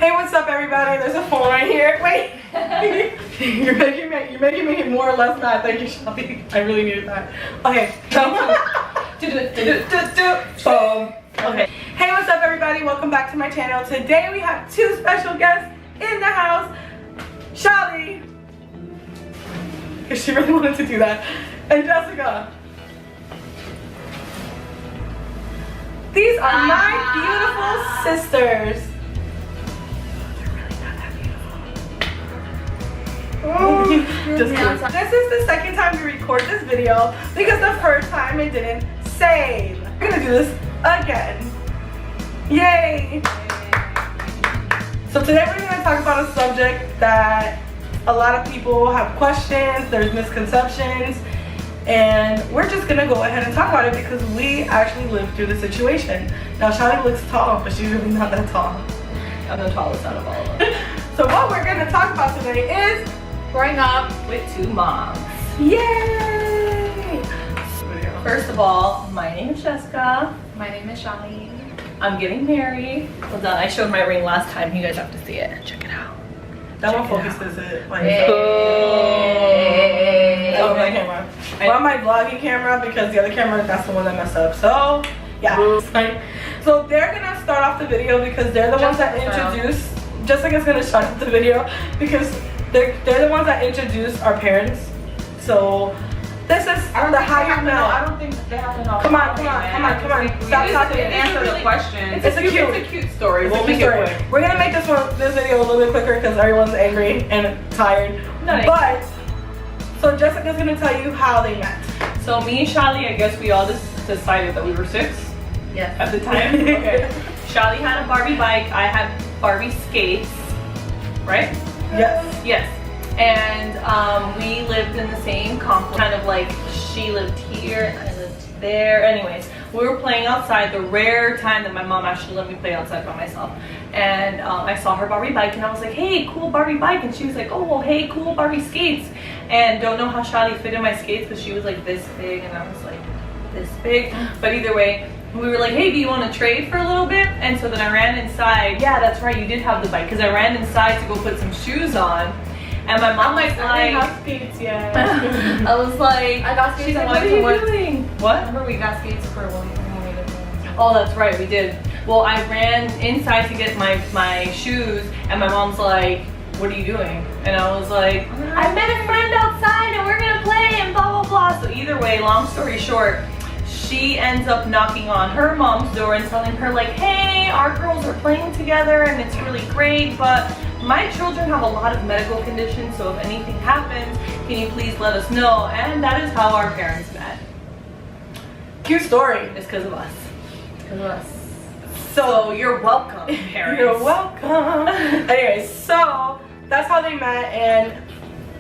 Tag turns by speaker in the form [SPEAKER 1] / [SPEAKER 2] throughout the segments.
[SPEAKER 1] Hey, what's up, everybody? There's a phone right here. Wait. you're making me more or less mad. Thank you, Shelby. I really needed that. Okay. Boom. Okay. Hey, what's up, everybody? Welcome back to my channel. Today we have two special guests in the house. Shelby, because she really wanted to do that, and Jessica. These are my beautiful sisters. Just this is the second time we record this video because the first time it didn't save. We're gonna do this again. Yay! So today we're gonna talk about a subject that a lot of people have questions, there's misconceptions, and we're just gonna go ahead and talk about it because we actually lived through the situation. Now Shani looks tall, but she's really not that tall.
[SPEAKER 2] I'm the tallest out of all of them.
[SPEAKER 1] So what we're gonna talk about today is
[SPEAKER 2] growing up with two moms.
[SPEAKER 1] Yay!
[SPEAKER 2] First of all, my name is Jessica.
[SPEAKER 3] My name is JoA-MaRiiE.
[SPEAKER 2] I'm getting married. Hold on, I showed my ring last time. You guys have to see it. Check it out.
[SPEAKER 1] That one focuses it. Like,
[SPEAKER 2] hey.
[SPEAKER 1] Oh, my camera. Well, my vlogging camera because the other camera, that's the one that messed up. So, yeah. So they're gonna start off the video because they're the ones that introduce. Jessica's gonna start off the video because they're the ones that introduce our parents. So this is the how you know.
[SPEAKER 3] I don't think they have to know.
[SPEAKER 1] Come on. Stop talking and
[SPEAKER 2] answer the question.
[SPEAKER 1] It's a cute story.
[SPEAKER 2] We'll make it quick.
[SPEAKER 1] We're gonna make this video a little bit quicker because everyone's angry and tired. But so Jessica's gonna tell you how they met.
[SPEAKER 2] So me and Shali, I guess we all just decided that we were 6.
[SPEAKER 3] Yes.
[SPEAKER 2] At the time. Okay. Shali had a Barbie bike. I had Barbie skates. Right?
[SPEAKER 1] Yes.
[SPEAKER 2] Yes. And we lived in the same complex. Kind of like she lived here and I lived there. Anyways, we were playing outside. The rare time that my mom actually let me play outside by myself. And I saw her Barbie bike and I was like, hey, cool Barbie bike. And she was like, oh, well, hey, cool Barbie skates. And don't know how Shali fit in my skates because she was like this big and I was like this big. But either way, we were like, hey, do you want to trade for a little bit? And so then I ran inside. Yeah, that's right, you did have the bike. Because I ran inside to go put some shoes on. And my mom was like,
[SPEAKER 1] I have skates, yeah.
[SPEAKER 2] I was like,
[SPEAKER 3] I got skates.
[SPEAKER 2] She's like, what are you doing? What?
[SPEAKER 3] Remember we got skates for when we did.
[SPEAKER 2] Oh, that's right, we did. Well, I ran inside to get my shoes, and my mom's like, what are you doing? And I was like, I met a friend outside, and we're gonna play, and blah, blah, blah. So either way, long story short, she ends up knocking on her mom's door and telling her like, hey, our girls are playing together and it's really great, but my children have a lot of medical conditions, so if anything happens, can you please let us know? And that is how our parents met.
[SPEAKER 1] Cute story.
[SPEAKER 2] It's because of us.
[SPEAKER 3] It's because of us.
[SPEAKER 2] So you're welcome, parents.
[SPEAKER 1] You're welcome. Anyways, so that's how they met, and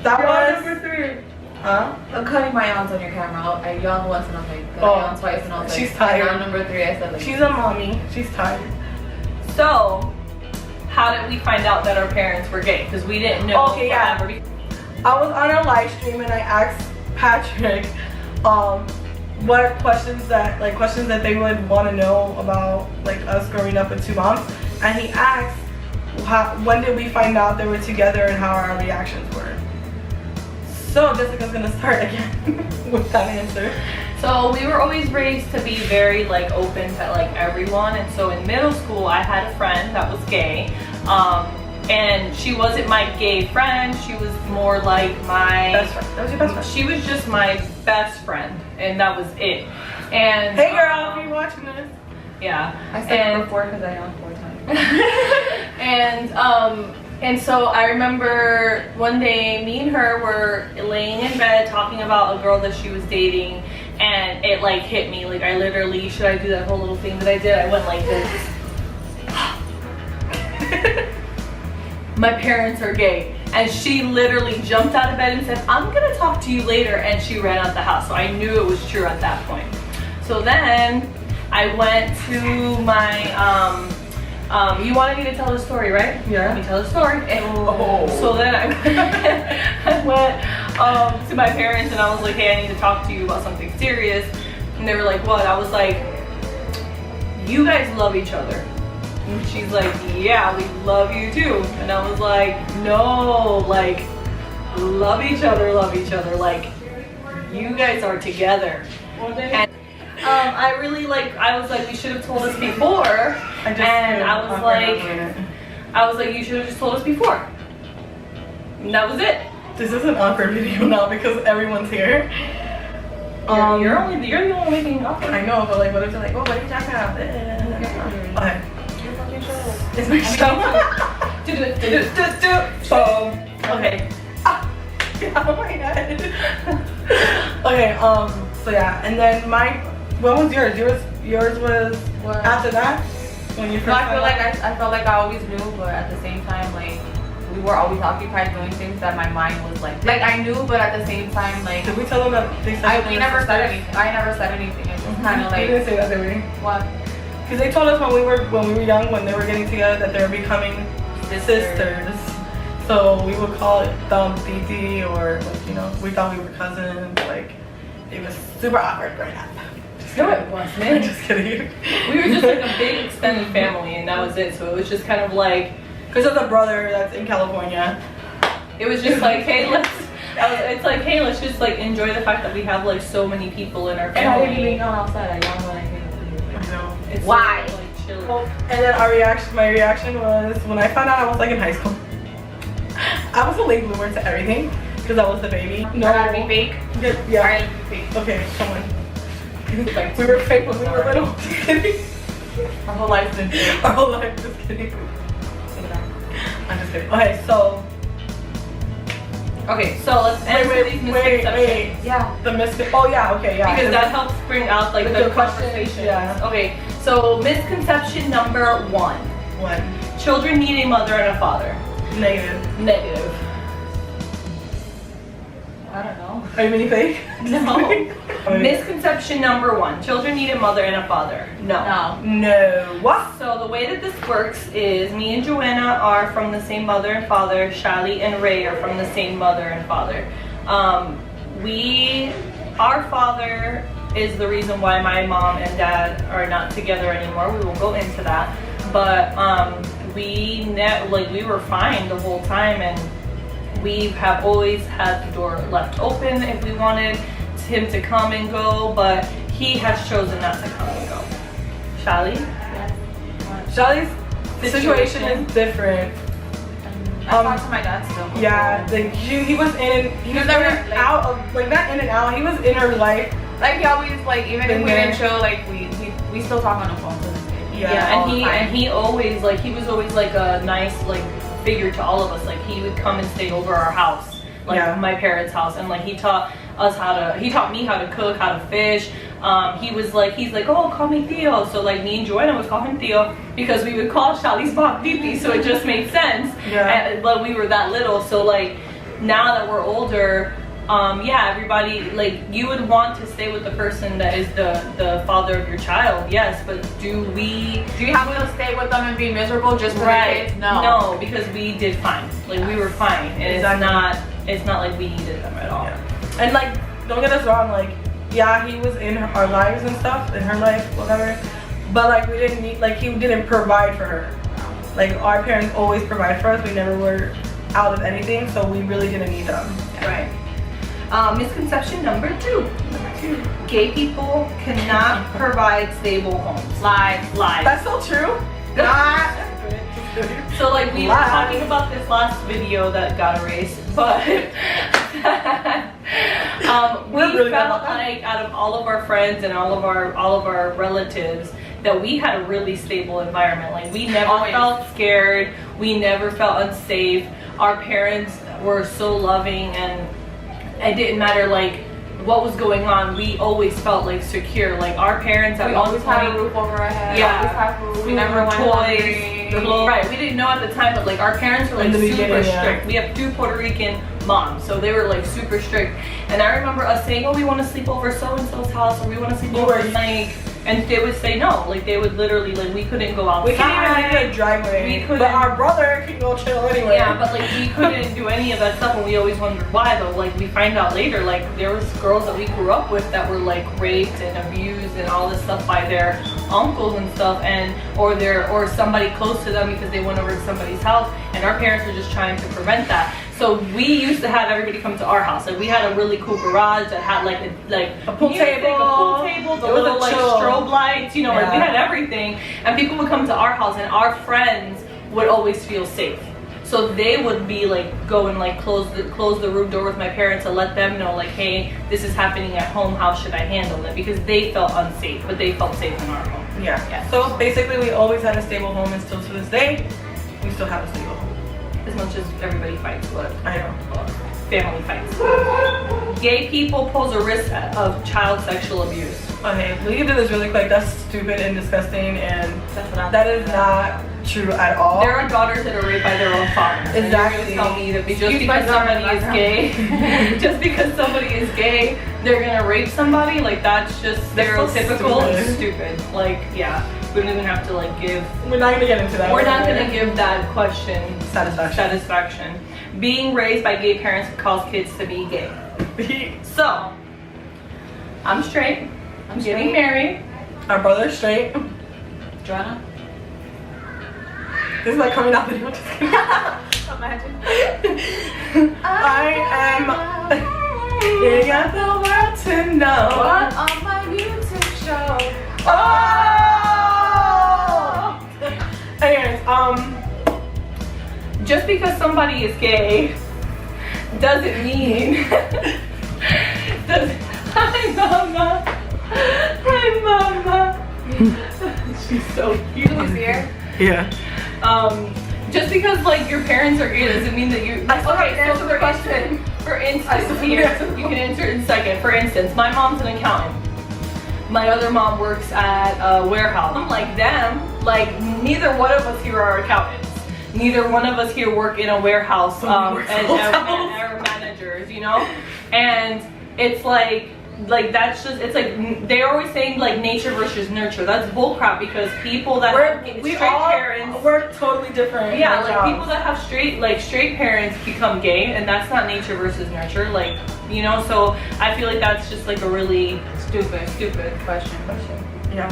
[SPEAKER 1] that was
[SPEAKER 2] number 3.
[SPEAKER 1] Huh?
[SPEAKER 3] I'm cutting my yawns on your camera. I yawned once and I was like, I yawned twice and I was like,
[SPEAKER 1] she's tired.
[SPEAKER 3] On number 3, I said like,
[SPEAKER 1] she's a mommy. She's tired.
[SPEAKER 2] So, how did we find out that our parents were gay? Because we didn't know.
[SPEAKER 1] Okay, yeah. I was on a live stream and I asked Patrick what questions that they would want to know about like us growing up with two moms, and he asked when did we find out they were together and how our reactions were. So Jessica's gonna start again with that answer.
[SPEAKER 2] So we were always raised to be very like open to like everyone, and so in middle school I had a friend that was gay, and she wasn't my gay friend. She was more like my
[SPEAKER 1] best friend. That was your best friend.
[SPEAKER 2] She was just my best friend, and that was it. And
[SPEAKER 1] hey girl, if you're watching this.
[SPEAKER 2] Yeah.
[SPEAKER 3] I said number 4 because I yawned 4 times.
[SPEAKER 2] And so I remember one day me and her were laying in bed talking about a girl that she was dating, and it like hit me. Like I literally, should I do that whole little thing that I did? I went like this. My parents are gay. And she literally jumped out of bed and said, I'm gonna talk to you later, and she ran out the house. So I knew it was true at that point. So then I went to my you wanted me to tell the story, right?
[SPEAKER 1] Yeah.
[SPEAKER 2] Let me tell the story.
[SPEAKER 1] Oh.
[SPEAKER 2] So then I went to my parents and I was like, hey, I need to talk to you about something serious. And they were like, what? I was like, you guys love each other. And she's like, yeah, we love you too. And I was like, no, like, love each other, like, you guys are together. And I really like, I was like, you should have told us before. And I was like, you should have just told us before. And that was it.
[SPEAKER 1] This is an awkward video now because everyone's here.
[SPEAKER 2] You're the only making it awkward.
[SPEAKER 1] I know, but like, what if they're like, oh, what are you talking about? Okay. It's my show.
[SPEAKER 2] Okay.
[SPEAKER 1] Oh my head. Okay, so yeah, and then what was yours? Yours was
[SPEAKER 3] What?
[SPEAKER 1] after that? When you first
[SPEAKER 3] No, I feel
[SPEAKER 1] found
[SPEAKER 3] like
[SPEAKER 1] out?
[SPEAKER 3] I felt like I always knew, but at the same time, like, we were always occupied doing things that my mind was like I knew, but at the same time, like,
[SPEAKER 1] Did we tell them that they said
[SPEAKER 3] we never said anything. I never said anything. It was kind of
[SPEAKER 1] We
[SPEAKER 3] like,
[SPEAKER 1] didn't say that, did we?
[SPEAKER 3] what?
[SPEAKER 1] Because they told us when we were young, when they were getting together, that they were becoming sisters. So we would call it Titi, or like, you know, we thought we were cousins. Like, it was super awkward growing up.
[SPEAKER 2] No, it wasn't.
[SPEAKER 1] I'm just kidding.
[SPEAKER 2] We were just like a big extended family, and that was it. So it was just kind of like,
[SPEAKER 1] because of the brother that's in California.
[SPEAKER 2] it was just like, hey, it's like, hey, let's just like enjoy the fact that we have like so many people in our
[SPEAKER 3] And I didn't even
[SPEAKER 2] family.
[SPEAKER 3] know outside. I don't know anything.
[SPEAKER 1] I know.
[SPEAKER 2] It's
[SPEAKER 3] Why?
[SPEAKER 2] so, like, chill.
[SPEAKER 1] And then my reaction was when I found out I was like in high school. I was a late bloomer to everything because I was the baby.
[SPEAKER 3] No, I be fake.
[SPEAKER 1] Yeah.
[SPEAKER 3] I be fake.
[SPEAKER 1] Okay, come on.
[SPEAKER 3] Like,
[SPEAKER 1] We were fake when we were little. Just kidding.
[SPEAKER 3] our whole life's been fake.
[SPEAKER 1] Our whole life, just kidding. I'm just kidding. Okay, so
[SPEAKER 2] Okay, so let's answer these misconceptions.
[SPEAKER 3] Yeah.
[SPEAKER 1] the misfit. Oh yeah, okay, yeah.
[SPEAKER 2] Because that helps bring out like
[SPEAKER 1] The
[SPEAKER 2] the
[SPEAKER 1] questions,
[SPEAKER 2] conversation.
[SPEAKER 1] yeah.
[SPEAKER 2] Okay, so misconception number 1.
[SPEAKER 1] One.
[SPEAKER 2] Children need a mother and a father.
[SPEAKER 1] Negative.
[SPEAKER 2] Negative.
[SPEAKER 3] I don't know.
[SPEAKER 1] Are you being fake?
[SPEAKER 2] No. Misconception number 1. Children need a mother and a father. No.
[SPEAKER 3] No.
[SPEAKER 1] No. What?
[SPEAKER 2] So the way that this works is me and Joanna are from the same mother and father. Shally and Ray are from the same mother and father. Our father is the reason why my mom and dad are not together anymore. We will go into that. But we were fine the whole time, and we have always had the door left open if we wanted him to come and go, but he has chosen not to come and go. Shally?
[SPEAKER 3] Yes.
[SPEAKER 1] Shelly's situation is different.
[SPEAKER 3] I talked to my dad still.
[SPEAKER 1] Yeah, like he was in
[SPEAKER 3] was never,
[SPEAKER 1] and out of, like, not in and out. He was in her life.
[SPEAKER 3] Like, he always, like, even if we
[SPEAKER 1] there.
[SPEAKER 3] didn't show, like, we still talk on the phone to this day.
[SPEAKER 1] Yeah,
[SPEAKER 2] and he always like he was always like a nice like figure to all of us. Like he would come and stay over our house, like my parents' house, and like he taught me how to cook, how to fish. He's like, oh, call me Theo. So like me and Joanna would call him Theo because we would call Shally's mom Titi, so it just made sense.
[SPEAKER 1] Yeah.
[SPEAKER 2] But we were that little, so like now that we're older, everybody, like, you would want to stay with the person that is the father of your child, yes, but do you
[SPEAKER 3] have to stay with them and be miserable just for the kids?
[SPEAKER 2] No, because we did fine. Like, we were fine, and it's not like we needed them at all.
[SPEAKER 1] Yeah. And like, don't get us wrong, like, yeah, he was in our lives and stuff, in her life, whatever, but like, we didn't need, like, he didn't provide for her. Like, our parents always provide for us. We never were out of anything, so we really didn't need them.
[SPEAKER 2] Right. Misconception number 2. Gay people cannot provide stable homes. Lies.
[SPEAKER 1] That's so true. Not.
[SPEAKER 2] So like we were talking about this last video that got erased, but we
[SPEAKER 1] really
[SPEAKER 2] felt like out of all of our friends and all of our relatives that we had a really stable environment. Like we never felt scared, we never felt unsafe. Our parents were so loving, and it didn't matter like what was going on, we always felt like secure. Like our parents at one point,
[SPEAKER 3] had a roof over our head.
[SPEAKER 2] Yeah,
[SPEAKER 3] we never went
[SPEAKER 2] toys. Right, we didn't know at the time, but like our parents were like super strict. We have 2 Puerto Rican moms, so they were like super strict. And I remember us saying, oh, we want to sleep over so and so's house, or we want to sleep over like And they would say no. Like they would literally, like we couldn't go outside.
[SPEAKER 1] We couldn't even leave the driveway.
[SPEAKER 2] We couldn't.
[SPEAKER 1] But our brother can go chill anywhere.
[SPEAKER 2] Yeah, but like we couldn't do any of that stuff, and we always wondered why. Though, like we find out later, like there was girls that we grew up with that were like raped and abused and all this stuff by their uncles and stuff, and or somebody close to them because they went over to somebody's house, and our parents were just trying to prevent that. So we used to have everybody come to our house. Like we had a really cool garage that had like
[SPEAKER 1] a pool table,
[SPEAKER 2] the little like strobe lights, you know, like we had everything. And people would come to our house, and our friends would always feel safe. So they would be like go and like close the room door with my parents to let them know like, hey, this is happening at home. How should I handle it? Because they felt unsafe, but they felt safe in our home.
[SPEAKER 1] Yeah. So basically, we always had a stable home, and still to this day, we still have a stable home.
[SPEAKER 2] As much as everybody fights, but
[SPEAKER 1] I know.
[SPEAKER 2] Family fights. Gay people pose a risk of child sexual abuse.
[SPEAKER 1] Okay, we can do this really quick. That's stupid and disgusting, and that is not true at all.
[SPEAKER 2] There are daughters that are raped by their own fathers.
[SPEAKER 1] Exactly.
[SPEAKER 2] Tell me that just because somebody is gay, just because somebody is gay, they're gonna rape somebody. Like that's just stereotypical and stupid. Like yeah, we don't even have to like give.
[SPEAKER 1] We're not gonna get into that.
[SPEAKER 2] We're not gonna give that question
[SPEAKER 1] satisfaction.
[SPEAKER 2] Being raised by gay parents could cause kids to be gay. So, I'm straight. I'm getting married.
[SPEAKER 1] Our brother's straight.
[SPEAKER 3] Joanna?
[SPEAKER 1] This is like coming out the video.
[SPEAKER 3] Imagine.
[SPEAKER 1] I am. You got the world to know.
[SPEAKER 3] What on my YouTube show?
[SPEAKER 1] Oh! Anyways,
[SPEAKER 2] just because somebody is gay doesn't mean hi mama, hi mama. She's so cute.
[SPEAKER 3] Who's here?
[SPEAKER 1] yeah.
[SPEAKER 2] Just because like your parents are gay doesn't mean that you. Okay, so for question. For instance, here you can answer it in a second. For instance, my mom's an accountant. My other mom works at a warehouse. Unlike them, like neither one of us here are accountants. Neither one of us here work in a warehouse and are managers, you know? And it's like that's just, it's like, they're always saying like nature versus nurture. That's bullcrap because people that have straight parents.
[SPEAKER 1] We're totally different.
[SPEAKER 2] Yeah, like people that have straight parents become gay, and that's not nature versus nurture. Like, you know, so I feel like that's just like a really stupid question.
[SPEAKER 1] Yeah.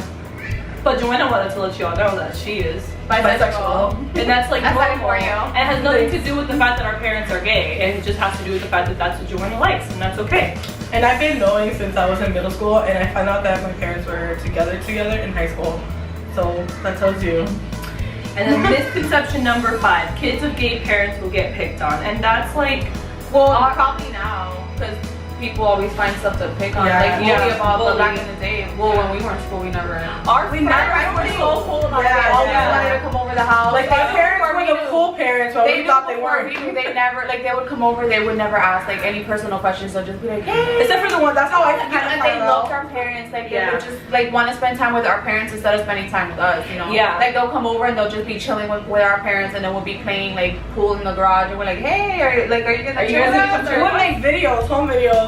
[SPEAKER 2] But Joanna wanted to let y'all know that she is
[SPEAKER 1] bisexual.
[SPEAKER 2] And that's like normal.
[SPEAKER 3] for you.
[SPEAKER 2] And it has nothing to do with the fact that our parents are gay. And it just has to do with the fact that that's what Joanna likes, and that's okay.
[SPEAKER 1] And I've been knowing since I was in middle school, and I found out that my parents were together in high school. So that tells you.
[SPEAKER 2] And then misconception number 5: kids of gay parents will get picked on, and that's like,
[SPEAKER 3] well, probably now because people always find stuff to pick on. Like but back in the day. Well, when we were in school, we never.
[SPEAKER 2] We were so cool about
[SPEAKER 3] that. Always wanted to come over the house.
[SPEAKER 1] Like our parents were the cool parents, but we thought they weren't.
[SPEAKER 3] They never, like, they would come over. They would never ask like any personal questions. They'll just be like, hey.
[SPEAKER 1] Except for the one. That's how I.
[SPEAKER 3] And they loved our parents. Like they would just like want to spend time with our parents instead of spending time with us. You know.
[SPEAKER 2] Yeah.
[SPEAKER 3] Like they'll come over and they'll just be chilling with our parents, and then we'll be playing like pool in the garage, and we're like, hey, are you guys gonna come?
[SPEAKER 1] We'll make videos, home videos.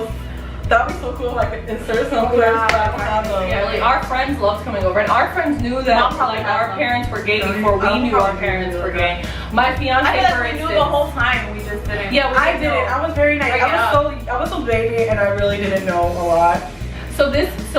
[SPEAKER 1] That'd be so cool, like insert some clips
[SPEAKER 2] Yeah, like our friends loved coming over, and our friends knew that like our parents were gay before we knew our parents were gay. My fiance, for instance,
[SPEAKER 3] we knew the whole time. We just didn't.
[SPEAKER 2] Yeah,
[SPEAKER 1] I didn't. I was very naive. I was so baby, and I really didn't know a lot.
[SPEAKER 2] So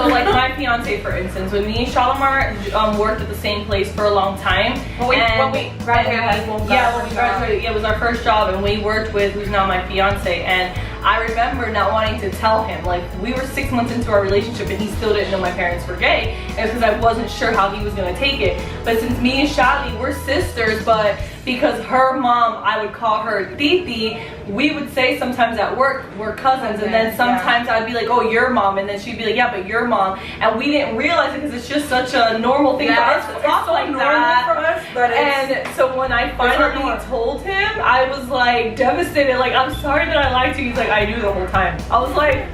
[SPEAKER 2] like my fiance, for instance, when me and JoA-MaRiiE worked at the same place for a long time.
[SPEAKER 3] When we graduated high school.
[SPEAKER 2] Yeah, when we graduated, it was our first job, and we worked with who's now my fiance. And I remember not wanting to tell him, like we were 6 months into our relationship, and he still didn't know my parents were gay. And it's because I wasn't sure how he was gonna take it. But since me and Shali, we're sisters, but because her mom, I would call her Titi, we would say sometimes at work we're cousins, and then sometimes I'd be like, oh, your mom, and then she'd be like, yeah, but your mom, and we didn't realize it because it's just such a normal thing for us to talk like that. And so when I finally told him, I was like devastated, like I'm sorry that I lied to you. He's like, I knew the whole time. I was like,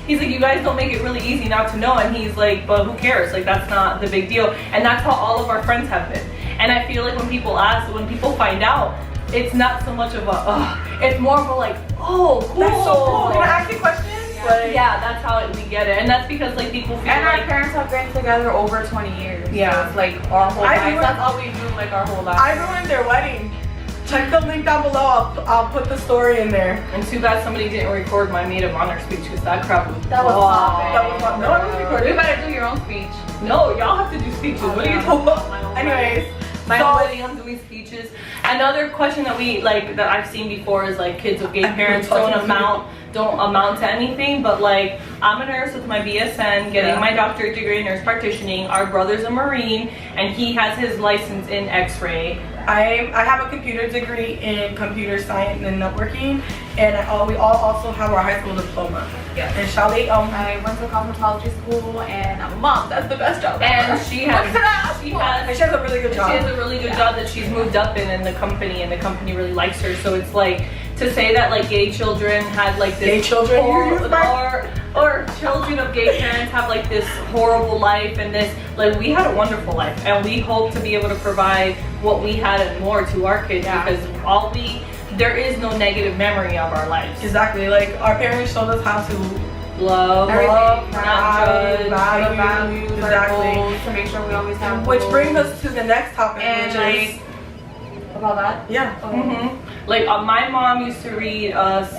[SPEAKER 2] he's like, you guys don't make it really easy not to know, and he's like, but who cares? Like that's not the big deal, and that's how all of our friends have been. And I feel like when people find out, it's not so much of a, it's more of a like, oh, cool.
[SPEAKER 1] That's so cool. Can I ask you a question? Like,
[SPEAKER 2] yeah, that's how we get it, and that's because like people feel
[SPEAKER 3] And
[SPEAKER 2] like
[SPEAKER 3] our parents have been together over 20 years.
[SPEAKER 2] Yeah.
[SPEAKER 3] So it's like our whole
[SPEAKER 1] I
[SPEAKER 3] life.
[SPEAKER 1] ruined-
[SPEAKER 3] That's all we do, like our whole life.
[SPEAKER 1] I ruined their wedding. Check the link down below. I'll put the story in there.
[SPEAKER 2] And too bad somebody didn't record my maid of honor speech because that crap was
[SPEAKER 3] That was popping.
[SPEAKER 1] That was fun. No, it was recorded.
[SPEAKER 3] You better do your own speech.
[SPEAKER 2] No, y'all have to do speeches. What are you talking about? My own
[SPEAKER 1] Anyways,
[SPEAKER 2] my
[SPEAKER 1] so-
[SPEAKER 2] own wedding, I'm doing speeches. Another question that that I've seen before is like kids of gay parents don't amount to anything, but like I'm a nurse with my BSN, getting my doctorate degree in nurse practitioning. Our brother's a Marine, and he has his license in X-ray.
[SPEAKER 1] I have a computer degree in computer science and networking, and we all also have our high school diploma.
[SPEAKER 3] Yeah.
[SPEAKER 1] And Charlie,
[SPEAKER 3] I went to cosmetology school and I'm a mom. That's the best job
[SPEAKER 2] And
[SPEAKER 3] ever.
[SPEAKER 2] she has
[SPEAKER 1] and she has a really good job.
[SPEAKER 2] She has a really good job that she's moved up in the company, and the company really likes her. So it's like to say that like gay children had like this
[SPEAKER 1] Gay children?
[SPEAKER 2] or children of gay parents have like this horrible life, and this like we had a wonderful life, and we hope to be able to provide what we had and more to our kids because there is no negative memory of our lives.
[SPEAKER 1] Exactly. Like our parents showed us how to
[SPEAKER 2] Love,
[SPEAKER 1] not
[SPEAKER 2] judge,
[SPEAKER 1] value,
[SPEAKER 3] values, our
[SPEAKER 1] exactly.
[SPEAKER 3] goals, to make sure we always have
[SPEAKER 1] Which
[SPEAKER 3] goals.
[SPEAKER 1] brings us to the next topic,
[SPEAKER 3] And
[SPEAKER 1] which is
[SPEAKER 3] about that.
[SPEAKER 1] yeah.
[SPEAKER 2] Like my mom used to read us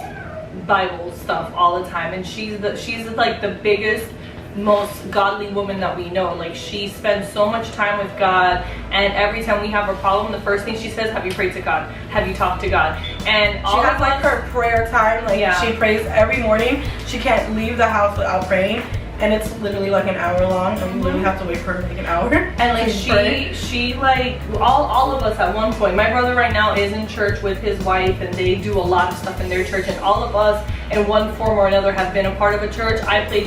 [SPEAKER 2] Bible stuff all the time, and she's like the biggest, most godly woman that we know. Like she spends so much time with God, and every time we have a problem, the first thing she says, have you prayed to God? Have you talked to God? And
[SPEAKER 1] She has like her prayer time. Like
[SPEAKER 2] Yeah.
[SPEAKER 1] she prays every morning. She can't leave the house without praying, and it's literally like an hour long, and we literally have to wait for her like an hour.
[SPEAKER 2] And like
[SPEAKER 1] to pray.
[SPEAKER 2] she like all of us at one point. My brother right now is in church with his wife, and they do a lot of stuff in their church, and all of us in one form or another have been a part of a church. I play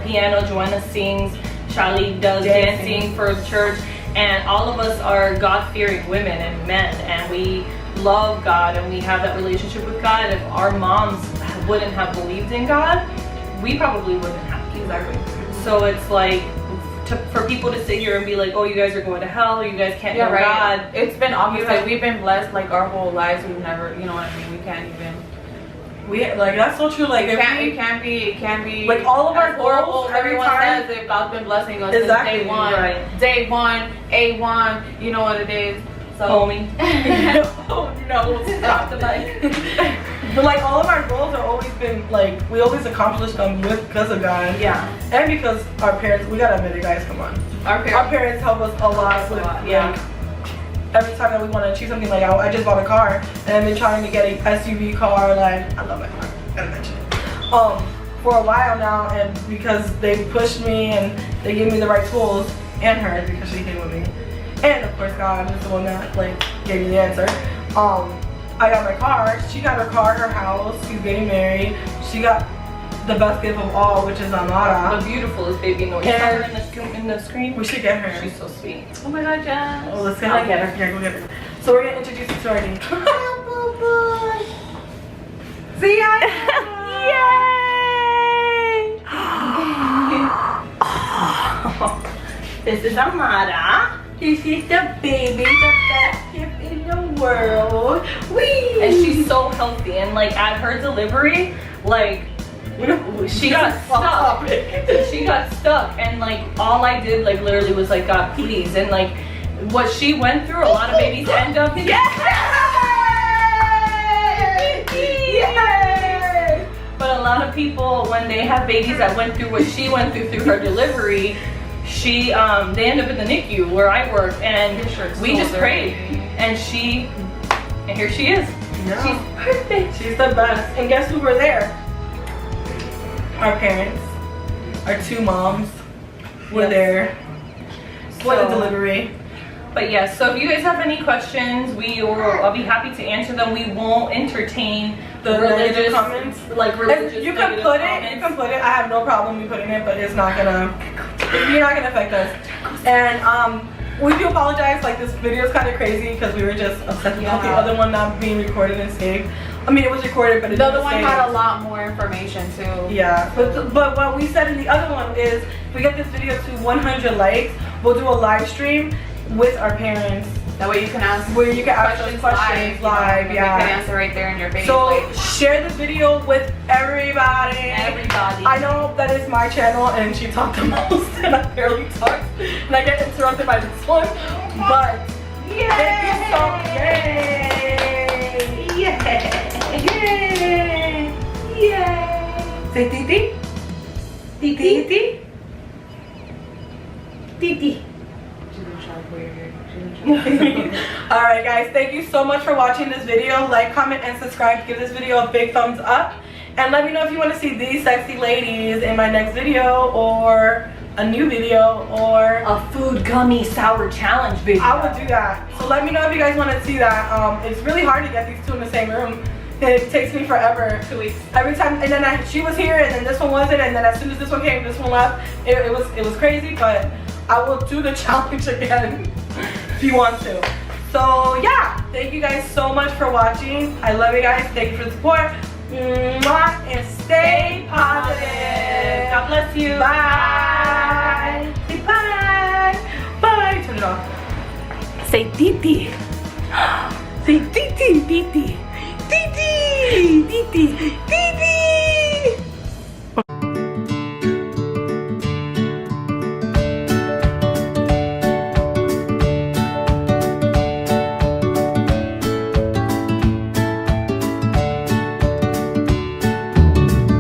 [SPEAKER 2] piano, Joanna sings, Charlie does dancing for the church, and all of us are God-fearing women and men, and we love God, and we have that relationship with God. And if our moms wouldn't have believed in God, we probably wouldn't have.
[SPEAKER 3] Exactly.
[SPEAKER 2] So it's like for people to sit here and be like, oh, you guys are going to hell, or you guys can't know God.
[SPEAKER 3] It's been obvious. Like we've been blessed like our whole lives. We've never, you know what I mean. We can't even.
[SPEAKER 1] Like that's so true. Like
[SPEAKER 3] It can be
[SPEAKER 1] like all of our
[SPEAKER 3] horrible.
[SPEAKER 1] goals every
[SPEAKER 3] Everyone
[SPEAKER 1] time.
[SPEAKER 3] says if God's been blessing us
[SPEAKER 1] Exactly,
[SPEAKER 3] since day one,
[SPEAKER 2] right.
[SPEAKER 3] day one, A1. You know what it is. So
[SPEAKER 2] Homie.
[SPEAKER 1] no, stop the mic. But like all of our goals have always been like we always accomplish them because of God.
[SPEAKER 2] Yeah.
[SPEAKER 1] And because our parents, we gotta admit it, guys. Come on.
[SPEAKER 3] our
[SPEAKER 1] Our parents help us a lot with like every time that we want to achieve something. Like I just bought a car, and I've been trying to get a SUV car. Like I love my car. Gotta mention it. For a while now, and because they pushed me and they gave me the right tools, and her because she came with me, and of course God is the one that like gave me the answer. I got my car. She got her car, her house. She's getting married. She got the best gift of all, which is Amara.
[SPEAKER 2] The beautiful baby noise.
[SPEAKER 1] And-
[SPEAKER 2] in the screen.
[SPEAKER 1] We should get her.
[SPEAKER 2] She's so sweet.
[SPEAKER 3] Oh my God, Jess.
[SPEAKER 1] Oh, let's get her. Get her. Yeah, go get her. So we're gonna introduce you to our new. See ya!
[SPEAKER 2] Yay! This is Amara.
[SPEAKER 1] This is the baby, the best gift in the world. Whee!
[SPEAKER 2] And she's so healthy, and like at her delivery, like she got stuck. She got stuck, and like all I did like literally was like, God please, and like what she went through, a lot of babies end up but a lot of people when they have babies that went through what she went through her delivery, they end up in the NICU where I work, and we just prayed, and here she is.
[SPEAKER 1] Yeah.
[SPEAKER 2] She's perfect.
[SPEAKER 1] She's the best. And guess who were there? Our parents, our two moms were there for the delivery.
[SPEAKER 2] But yes, so if you guys have any questions, I'll be happy to answer them. We won't entertain
[SPEAKER 1] The religious comments.
[SPEAKER 2] like religious.
[SPEAKER 1] And you can
[SPEAKER 2] negative
[SPEAKER 1] put it.
[SPEAKER 2] comments.
[SPEAKER 1] You can put it. I have no problem with putting it, but it's not gonna. You're not gonna affect us. And we do apologize. Like this video is kind of crazy because we were just upset about the other one not being recorded and saved. I mean, it was recorded, but it
[SPEAKER 3] The other
[SPEAKER 1] didn't
[SPEAKER 3] one
[SPEAKER 1] save.
[SPEAKER 3] had a lot more information too.
[SPEAKER 1] Yeah, but what we said in the other one is if we get this video to 100 likes, we'll do a live stream with our parents
[SPEAKER 3] That way you can ask
[SPEAKER 1] where you can ask us questions live.
[SPEAKER 3] They
[SPEAKER 1] Yeah.
[SPEAKER 3] can answer right there in your face.
[SPEAKER 1] So
[SPEAKER 3] like,
[SPEAKER 1] share the video with everybody.
[SPEAKER 3] everybody.
[SPEAKER 1] I know that is my channel and she talked the most and I barely talked and I get interrupted by this one. But
[SPEAKER 2] Yay!
[SPEAKER 1] thank you so much. Yay! Yay! Yay! Say Titi. Titi. Titi. Titi. Alright guys, thank you so much for watching this video. Like, comment, and subscribe. Give this video a big thumbs up. And let me know if you want to see these sexy ladies in my next video or a new video or
[SPEAKER 2] A food gummy sour challenge video.
[SPEAKER 1] I would do that. So let me know if you guys want to see that. It's really hard to get these two in the same room. It takes me forever.
[SPEAKER 2] 2 weeks.
[SPEAKER 1] Every time, and then she was here, and then this one wasn't, and then as soon as this one came, this one left. It was crazy, but I will do the challenge again if you want to. So yeah, thank you guys so much for watching. I love you guys. Thank you for the support. Mwah, and stay positive.
[SPEAKER 2] God bless you.
[SPEAKER 1] Bye. Say bye. Bye. Turn it off. Say Titi. Say Titi. Titi. Titi. Titi. Titi.